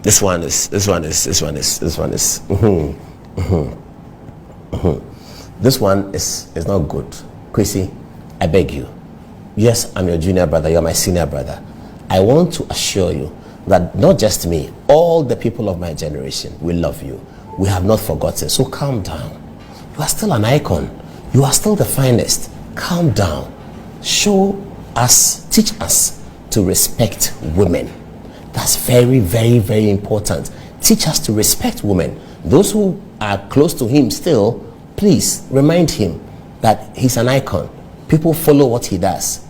This one is. This one is not good. Kwesi, I beg you. Yes, I'm your junior brother. You're my senior brother. I want to assure you that not just me, all the people of my generation, we love you. We have not forgotten. So calm down. You are still an icon. You are still the finest. Calm down. Show us, teach us to respect women. That's very, very, very important. Teach us to respect women. Those who are close to him still, please remind him that he's an icon. People follow what he does.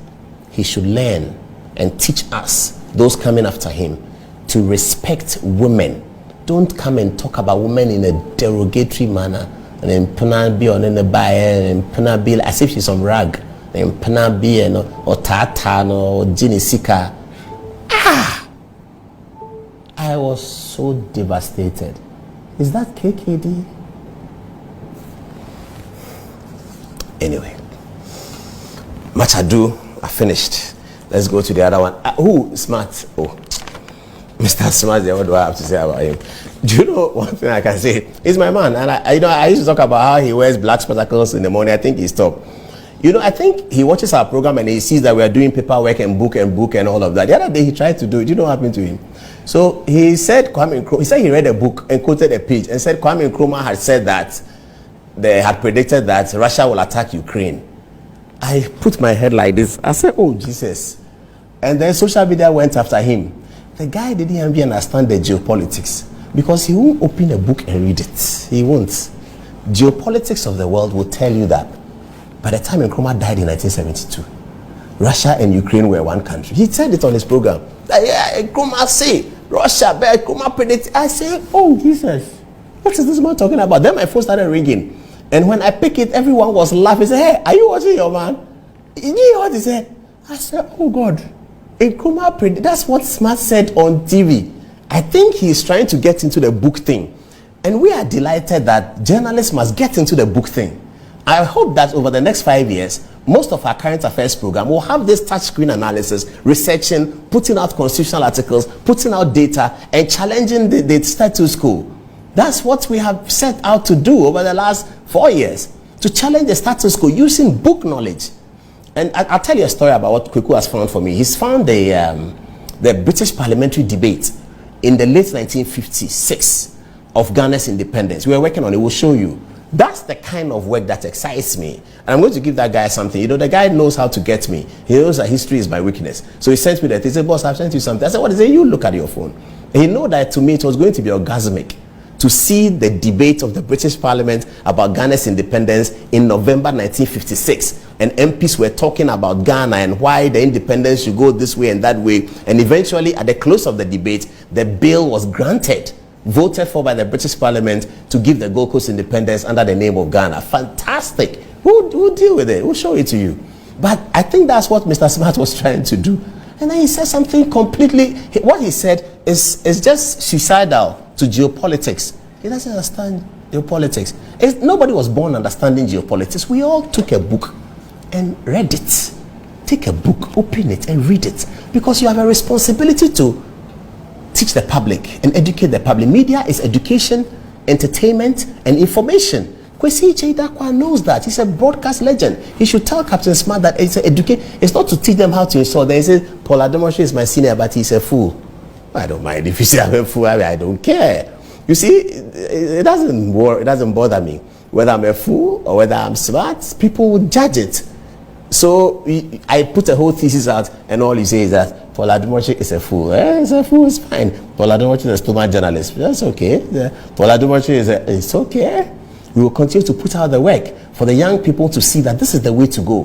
He should learn and teach us, those coming after him, to respect women. Don't come and talk about women in a derogatory manner and then be on in the buy and be as if she's some rag and be or tata or jinisika. I was so devastated. Is that KKD? Anyway, much ado, I finished. Let's go to the other one. Smart. Oh, Mr. Smart. What do I have to say about him? Do you know one thing I can say? He's my man, and I used to talk about how he wears black spectacles in the morning. I think he stopped. I think he watches our program and he sees that we are doing paperwork and book and all of that. The other day he tried to do it. Do you know what happened to him? So he said he said he read a book and quoted a page and said Kwame Nkrumah had said that they had predicted that Russia will attack Ukraine. I put my head like this. I said, oh Jesus. And then social media went after him. The guy didn't even understand the geopolitics because he won't open a book and read it. He won't. Geopolitics of the world will tell you that by the time Nkrumah died in 1972, Russia and Ukraine were one country. He said it on his program. Nkrumah say Russia, but Nkrumah predict. I said, oh Jesus, what is this man talking about? Then my phone started ringing. And when I pick it, everyone was laughing. He said, hey, are you watching your man? You know what he said? I said, oh God. Nkrumah predict. That's what Smart said on TV. I think he's trying to get into the book thing. And we are delighted that journalists must get into the book thing. I hope that over the next 5 years, most of our current affairs program will have this touchscreen analysis, researching, putting out constitutional articles, putting out data, and challenging the status quo. That's what we have set out to do over the last 4 years, to challenge the status quo using book knowledge. And I'll tell you a story about what Kweku has found for me. He's found the British parliamentary debate in the late 1956 of Ghana's independence. We were working on it. We'll show you. That's the kind of work that excites me. And I'm going to give that guy something. The guy knows how to get me. He knows that history is my weakness. So he sent me that. He said, boss, I've sent you something. I said, what is it? You look at your phone. And he know that to me it was going to be orgasmic to see the debate of the British Parliament about Ghana's independence in November 1956. And MPs were talking about Ghana and why the independence should go this way and that way. And eventually, at the close of the debate, the bill was granted, voted for by the British Parliament to give the Gold Coast independence under the name of Ghana. Fantastic. We'll deal with it. We'll show it to you. But I think that's what Mr. Smart was trying to do. And then he said something completely, what he said is just suicidal to geopolitics. He doesn't understand geopolitics. Nobody was born understanding geopolitics. We all took a book and read it. Take a book, open it and read it. Because you have a responsibility to teach the public and educate the public. Media is education, entertainment, and information. Kwesi Cheidakwa knows that. He's a broadcast legend. He should tell Captain Smart that it's not to teach them how to insult. They say, Paul Adom-Otchere is my senior, but he's a fool. I don't mind if you say I'm a fool. I don't care. You see, it doesn't bother me whether I'm a fool or whether I'm smart. People will judge it. So I put a whole thesis out, and all you say is that Paul Adom-Otchere is a fool. He's a fool. It's fine. Paul Adom-Otchere is a stomach journalist. That's okay. Paul Adom-Otchere it's okay. We will continue to put out the work for the young people to see that this is the way to go.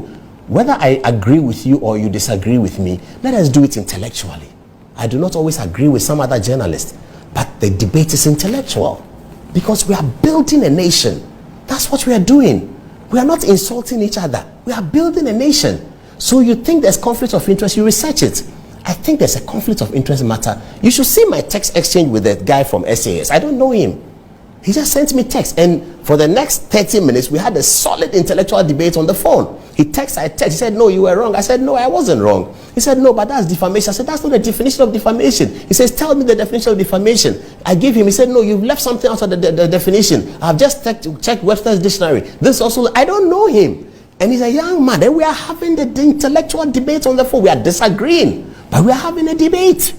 Whether I agree with you or you disagree with me, let us do it intellectually. I do not always agree with some other journalists, but the debate is intellectual because we are building a nation. That's what we are doing. We are not insulting each other. We are building a nation. So you think there's conflict of interest, you research it. I think there's a conflict of interest matter. You should see my text exchange with that guy from SAS. I don't know him. He just sent me text, and for the next 30 minutes we had a solid intellectual debate on the phone. He texted, I texted, he said, no, you were wrong. I said, no, I wasn't wrong. He said, no, but that's defamation. I said, that's not the definition of defamation. He says, tell me the definition of defamation. I gave him, he said, no, you've left something out of the definition. I've just checked Webster's dictionary. This also, I don't know him. And he's a young man. And we are having the intellectual debate on the phone. We are disagreeing, but we are having a debate.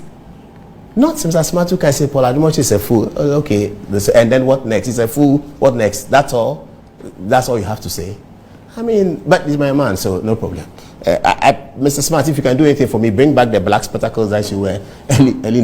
Not Mr. Smart who can say Paul Adom-Otchere is a fool. Oh, okay. And then what next? He's a fool. What next? That's all. That's all you have to say. I mean, but he's my man, so no problem. Mr. Smart, if you can do anything for me, bring back the black spectacles that you wear early